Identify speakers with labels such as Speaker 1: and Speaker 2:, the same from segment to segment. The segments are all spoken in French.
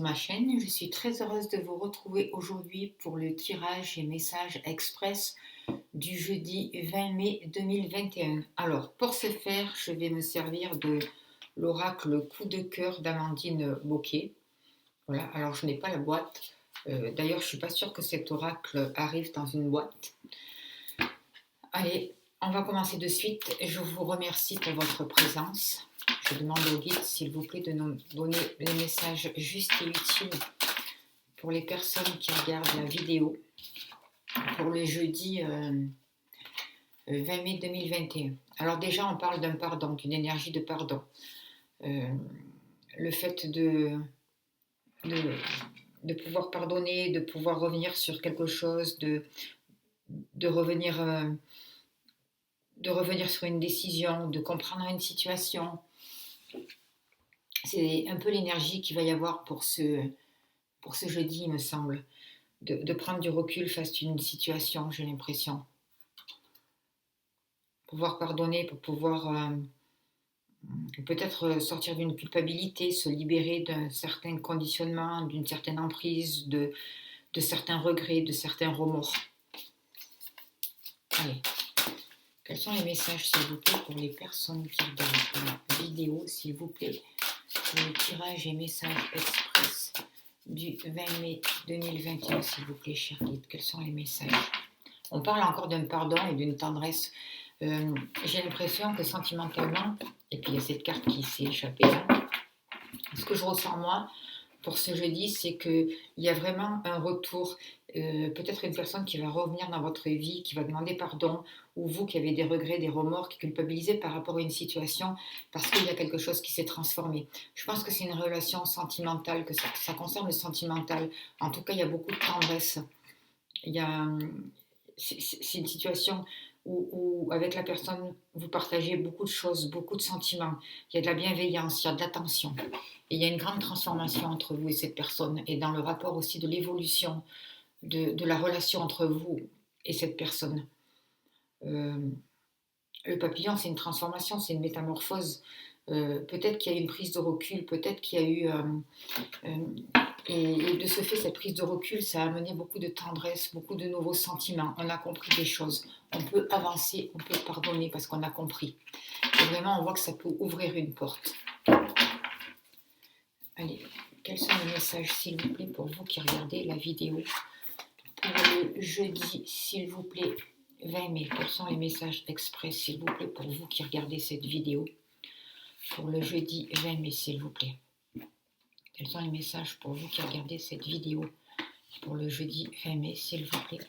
Speaker 1: ma chaîne. Je suis très heureuse de vous retrouver aujourd'hui pour le tirage et message express du jeudi 20 mai 2021. Alors, pour ce faire, je vais me servir de l'oracle Coup de cœur d'Amandine Bocquet. Voilà, alors je n'ai pas la boîte. D'ailleurs, je ne suis pas sûre que cet oracle arrive dans une boîte. Allez, on va commencer de suite. Je vous remercie pour votre présence. Je demande au guide, s'il vous plaît, de nous donner les messages justes et utiles pour les personnes qui regardent la vidéo pour le jeudi 20 mai 2021. Alors déjà, on parle d'un pardon, d'une énergie de pardon. Le fait de pouvoir pardonner, de pouvoir revenir sur quelque chose, de revenir sur une décision, de comprendre une situation. C'est un peu l'énergie qu'il va y avoir pour ce jeudi, il me semble. De prendre du recul face à une situation, j'ai l'impression. Pouvoir pardonner, pour pouvoir peut-être sortir d'une culpabilité, se libérer d'un certain conditionnement, d'une certaine emprise, de certains regrets, de certains remords. Allez, quels sont les messages, s'il vous plaît, pour les personnes qui regardent la vidéo, s'il vous plaît, pour le tirage et message express du 20 mai 2021, s'il vous plaît, cher guide, quels sont les messages? On parle encore d'un pardon et d'une tendresse. J'ai l'impression que sentimentalement, et puis il y a cette carte qui s'est échappée là, ce que je ressens moi pour ce jeudi, c'est qu'il y a vraiment un retour, peut-être une personne qui va revenir dans votre vie, qui va demander pardon, ou vous qui avez des regrets, des remords, qui culpabilisez par rapport à une situation parce qu'il y a quelque chose qui s'est transformé. Je pense que c'est une relation sentimentale, que ça concerne le sentimental. En tout cas, il y a beaucoup de tendresse. C'est une situation où avec la personne, vous partagez beaucoup de choses, beaucoup de sentiments. Il y a de la bienveillance, il y a de l'attention. Et il y a une grande transformation entre vous et cette personne. Et dans le rapport aussi de l'évolution de la relation entre vous et cette personne. Le papillon, c'est une transformation, c'est une métamorphose. Peut-être qu'il y a eu une prise de recul, peut-être qu'il y a eu... et de ce fait, cette prise de recul, ça a amené beaucoup de tendresse, beaucoup de nouveaux sentiments. On a compris des choses. On peut avancer, on peut pardonner parce qu'on a compris. Et vraiment, on voit que ça peut ouvrir une porte. Allez, quels sont les messages, s'il vous plaît, pour vous qui regardez la vidéo pour le jeudi, s'il vous plaît, 20 mai? Quels sont les messages express, s'il vous plaît, pour vous qui regardez cette vidéo pour le jeudi 20 mai, s'il vous plaît? Quels sont les messages pour vous qui regardez cette vidéo pour le jeudi 20 mai, s'il vous plaît?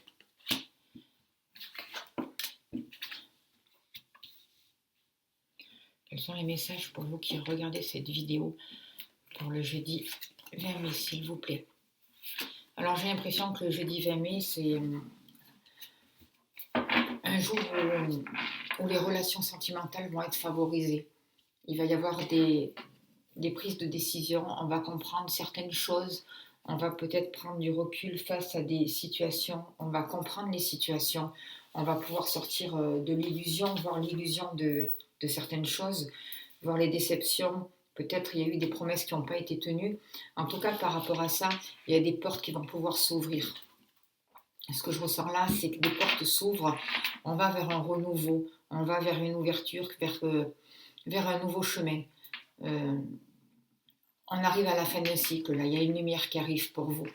Speaker 1: Quels sont les messages pour vous qui regardez cette vidéo pour le jeudi 20 mai, s'il vous plaît? Alors, j'ai l'impression que le jeudi 20 mai, c'est un jour où les relations sentimentales vont être favorisées. Il va y avoir des prises de décision, on va comprendre certaines choses, on va peut-être prendre du recul face à des situations, on va comprendre les situations, on va pouvoir sortir de l'illusion, voir l'illusion de certaines choses, voir les déceptions. Peut-être il y a eu des promesses qui n'ont pas été tenues. En tout cas, par rapport à ça, il y a des portes qui vont pouvoir s'ouvrir. Ce que je ressens là, c'est que des portes s'ouvrent, on va vers un renouveau, on va vers une ouverture, vers un nouveau chemin. On arrive à la fin d'un cycle, là, il y a une lumière qui arrive pour vous.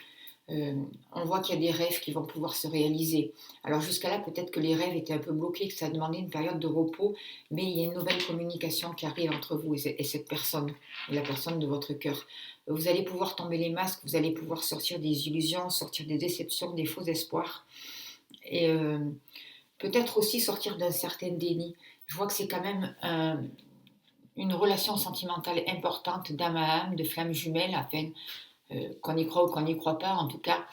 Speaker 1: On voit qu'il y a des rêves qui vont pouvoir se réaliser. Alors jusqu'à là, peut-être que les rêves étaient un peu bloqués, que ça demandait une période de repos, mais il y a une nouvelle communication qui arrive entre vous et cette personne, et la personne de votre cœur. Vous allez pouvoir tomber les masques, vous allez pouvoir sortir des illusions, sortir des déceptions, des faux espoirs, et peut-être aussi sortir d'un certain déni. Je vois que c'est quand même une relation sentimentale importante d'âme à âme, de flamme jumelle, afin qu'on y croit ou qu'on n'y croit pas. En tout cas,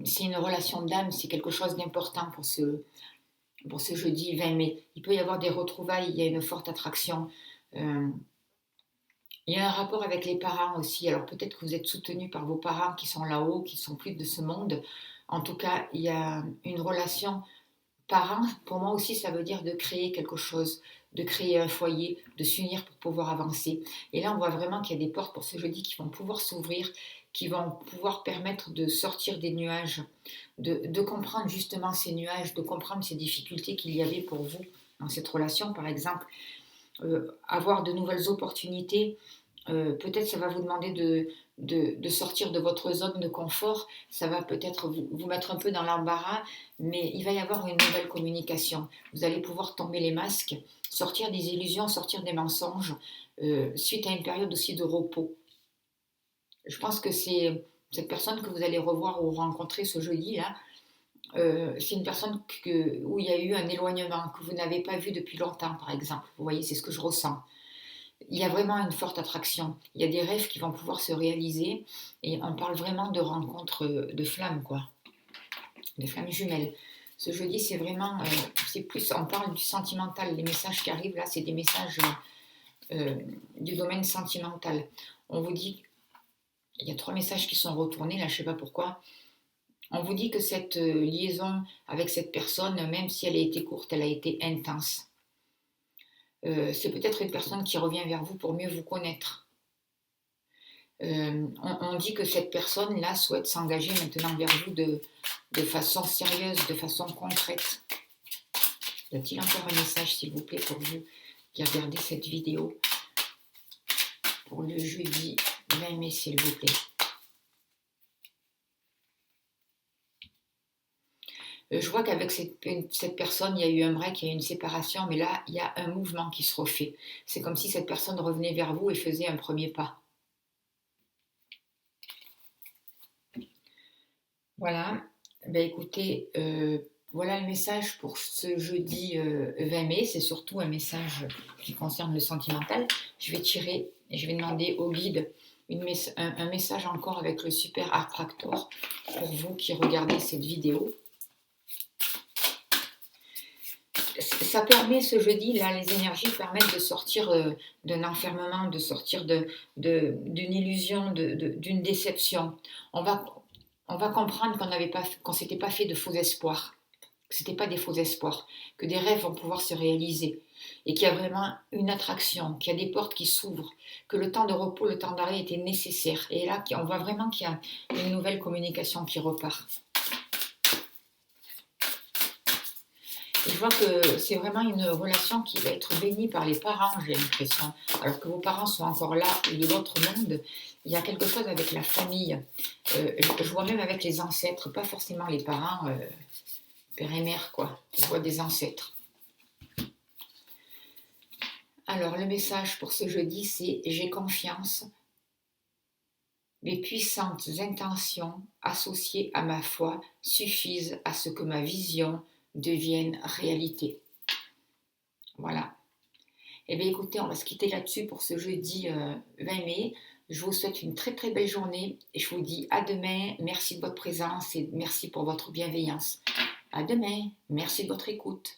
Speaker 1: c'est une relation d'âme, c'est quelque chose d'important pour ce jeudi 20 mai. Il peut y avoir des retrouvailles, il y a une forte attraction. Il y a un rapport avec les parents aussi. Alors peut-être que vous êtes soutenu par vos parents qui sont là-haut, qui sont plus de ce monde. En tout cas, il y a une relation parents. Pour moi aussi, ça veut dire de créer quelque chose, de créer un foyer, de s'unir pour pouvoir avancer. Et là, on voit vraiment qu'il y a des portes pour ce jeudi qui vont pouvoir s'ouvrir, qui vont pouvoir permettre de sortir des nuages, de comprendre justement ces nuages, de comprendre ces difficultés qu'il y avait pour vous dans cette relation, par exemple, avoir de nouvelles opportunités. Peut-être ça va vous demander de sortir de votre zone de confort, ça va peut-être vous mettre un peu dans l'embarras, mais il va y avoir une nouvelle communication. Vous allez pouvoir tomber les masques, sortir des illusions, sortir des mensonges, suite à une période aussi de repos. Je pense que c'est cette personne que vous allez revoir ou rencontrer ce jeudi-là, c'est une personne où il y a eu un éloignement, que vous n'avez pas vu depuis longtemps, par exemple. Vous voyez, c'est ce que je ressens. Il y a vraiment une forte attraction. Il y a des rêves qui vont pouvoir se réaliser et on parle vraiment de rencontres de flammes, quoi, de flammes jumelles. Ce jeudi, c'est vraiment, c'est plus, on parle du sentimental. Les messages qui arrivent là, c'est des messages du domaine sentimental. On vous dit, il y a 3 messages qui sont retournés, là, je ne sais pas pourquoi. On vous dit que cette liaison avec cette personne, même si elle a été courte, elle a été intense. C'est peut-être une personne qui revient vers vous pour mieux vous connaître. On dit que cette personne-là souhaite s'engager maintenant vers vous de façon sérieuse, de façon concrète. Y a-t-il encore un message, s'il vous plaît, pour vous qui regardez cette vidéo pour le jeudi 20 mai, s'il vous plaît? Je vois qu'avec cette personne, il y a eu un break, il y a eu une séparation, mais là, il y a un mouvement qui se refait. C'est comme si cette personne revenait vers vous et faisait un premier pas. Voilà. Ben, écoutez, voilà le message pour ce jeudi 20 mai. C'est surtout un message qui concerne le sentimental. Je vais tirer et je vais demander au guide un message encore avec le super art tractor pour vous qui regardez cette vidéo. Ça permet ce jeudi, là, les énergies permettent de sortir d'un enfermement, de sortir d'une illusion, d'une déception. On va comprendre qu'on ne s'était pas fait de faux espoirs, que ce n'était pas des faux espoirs, que des rêves vont pouvoir se réaliser et qu'il y a vraiment une attraction, qu'il y a des portes qui s'ouvrent, que le temps de repos, le temps d'arrêt était nécessaire. Et là, on voit vraiment qu'il y a une nouvelle communication qui repart. Et je vois que c'est vraiment une relation qui va être bénie par les parents, j'ai l'impression. Alors que vos parents sont encore là ou de l'autre monde, il y a quelque chose avec la famille. Je vois même avec les ancêtres, pas forcément les parents, père et mère, quoi. Je vois des ancêtres. Alors, le message pour ce jeudi, c'est « J'ai confiance. Mes puissantes intentions associées à ma foi suffisent à ce que ma vision devienne réalité. » Voilà. Eh bien écoutez, on va se quitter là-dessus pour ce jeudi 20 mai. Je vous souhaite une très très belle journée et je vous dis à demain. Merci de votre présence et merci pour votre bienveillance. À demain. Merci de votre écoute.